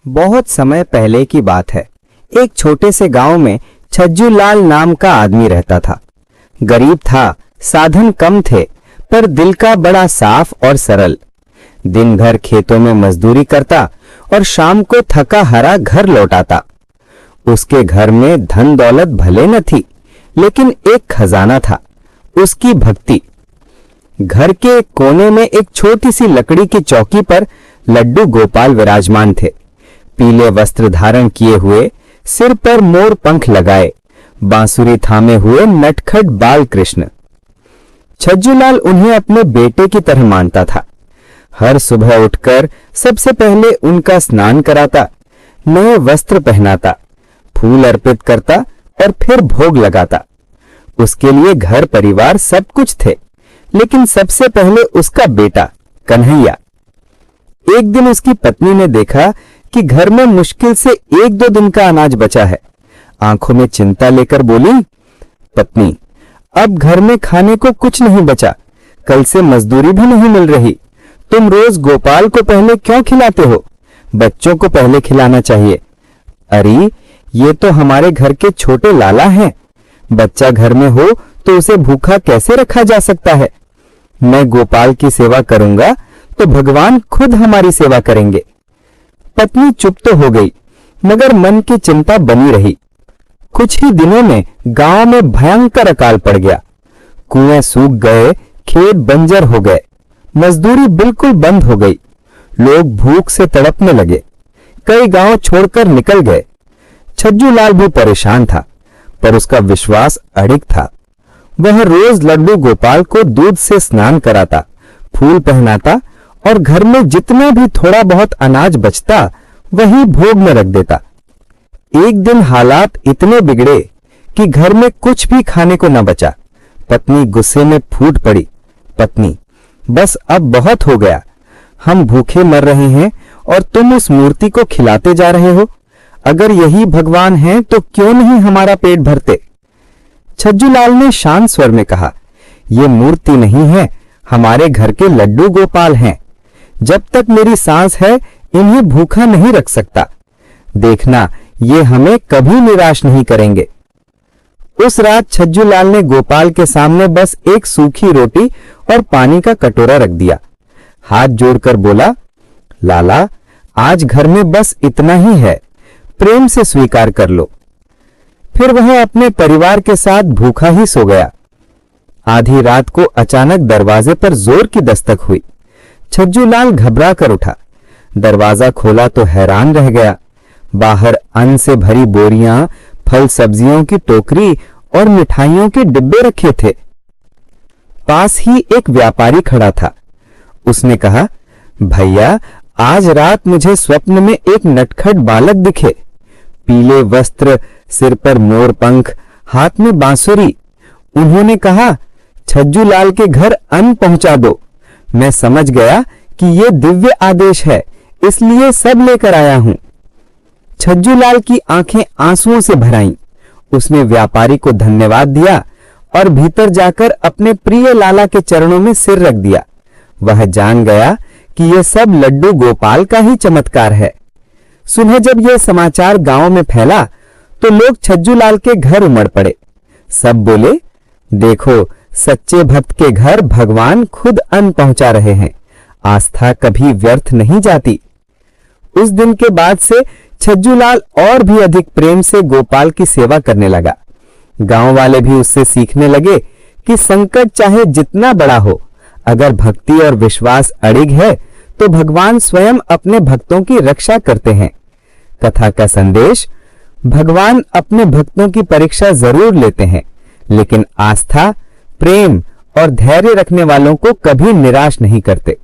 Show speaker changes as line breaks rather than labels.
बहुत समय पहले की बात है। एक छोटे से गांव में छज्जू लाल नाम का आदमी रहता था। गरीब था, साधन कम थे, पर दिल का बड़ा साफ और सरल। दिन भर खेतों में मजदूरी करता और शाम को थका हारा घर लौटाता। उसके घर में धन दौलत भले न थी, लेकिन एक खजाना था, उसकी भक्ति। घर के कोने में एक छोटी सी लकड़ी की चौकी पर लड्डू गोपाल विराजमान थे। पीले वस्त्र धारण किए हुए, सिर पर मोर पंख लगाए, बांसुरी थामे हुए नटखट बाल कृष्ण। छज्जूलाल उन्हें अपने बेटे की तरह मानता था। हर सुबह उठकर सबसे पहले उनका स्नान कराता, नए वस्त्र पहनाता, फूल अर्पित करता और फिर भोग लगाता। उसके लिए घर परिवार सब कुछ थे, लेकिन सबसे पहले उसका बेटा कन्हैया। एक दिन उसकी पत्नी ने देखा कि घर में मुश्किल से 1-2 दिन का अनाज बचा है। आंखों में चिंता लेकर बोली, पत्नी, अब घर में खाने को कुछ नहीं बचा, कल से मजदूरी भी नहीं मिल रही। तुम रोज गोपाल को पहले क्यों खिलाते हो? बच्चों को पहले खिलाना चाहिए। अरे, ये तो हमारे घर के छोटे लाला हैं। बच्चा घर में हो तो उसे भूखा कैसे रखा जा सकता है? मैं गोपाल की सेवा करूंगा तो भगवान खुद हमारी सेवा करेंगे। पत्नी चुप तो हो गई, मगर मन की चिंता बनी रही। कुछ ही दिनों में गांव में भयंकर अकाल पड़ गया। कुएं सूख गए, खेत बंजर हो गए, मजदूरी बिल्कुल बंद हो गई। लोग भूख से तड़पने लगे, कई गांव छोड़कर निकल गए। छज्जूलाल भी परेशान था, पर उसका विश्वास अडिग था। वह रोज लड्डू गोपाल को दूध से स्नान कराता, फूल पहनाता और घर में जितना भी थोड़ा बहुत अनाज बचता वही भोग में रख देता। एक दिन हालात इतने बिगड़े कि घर में कुछ भी खाने को न बचा। पत्नी गुस्से में फूट पड़ी, पत्नी, बस अब बहुत हो गया। हम भूखे मर रहे हैं और तुम उस मूर्ति को खिलाते जा रहे हो। अगर यही भगवान हैं तो क्यों नहीं हमारा पेट भरते? छज्जूलाल ने शांत स्वर में कहा, ये मूर्ति नहीं है, हमारे घर के लड्डू गोपाल हैं। जब तक मेरी सांस है इन्हें भूखा नहीं रख सकता। देखना, ये हमें कभी निराश नहीं करेंगे। उस रात छज्जूलाल ने गोपाल के सामने बस एक सूखी रोटी और पानी का कटोरा रख दिया। हाथ जोड़कर बोला, लाला, आज घर में बस इतना ही है, प्रेम से स्वीकार कर लो। फिर वह अपने परिवार के साथ भूखा ही सो गया। आधी रात को अचानक दरवाजे पर जोर की दस्तक हुई। छज्जूलाल घबरा कर उठा। दरवाजा खोला तो हैरान रह गया। बाहर अन्न से भरी बोरियां, फल सब्जियों की टोकरी और मिठाइयों के डिब्बे रखे थे। पास ही एक व्यापारी खड़ा था। उसने कहा, भैया, आज रात मुझे स्वप्न में एक नटखट बालक दिखे। पीले वस्त्र, सिर पर मोर पंख, हाथ में बांसुरी। उन्होंने कहा, छज्जूलाल के घर अन्न पहुंचा दो। मैं समझ गया कि ये दिव्य आदेश है, इसलिए सब लेकर आया हूं। छज्जूलाल की आंखें आंसुओं से भर आईं। उसने व्यापारी को धन्यवाद दिया और भीतर जाकर अपने प्रिय लाला के चरणों में सिर रख दिया। वह जान गया कि यह सब लड्डू गोपाल का ही चमत्कार है। सुबह जब यह समाचार गांव में फैला तो लोग छज्जूलाल के घर उमड़ पड़े। सब बोले, देखो, सच्चे भक्त के घर भगवान खुद अन्न पहुंचा रहे हैं। आस्था कभी व्यर्थ नहीं जाती। उस दिन के बाद से छज्जूलाल और भी अधिक प्रेम से गोपाल की सेवा करने लगा। गांव वाले भी उससे सीखने लगे कि संकट चाहे जितना बड़ा हो, अगर भक्ति और विश्वास अडिग है तो भगवान स्वयं अपने भक्तों की रक्षा करते हैं। कथा का संदेश, भगवान अपने भक्तों की परीक्षा जरूर लेते हैं, लेकिन आस्था, प्रेम और धैर्य रखने वालों को कभी निराश नहीं करते।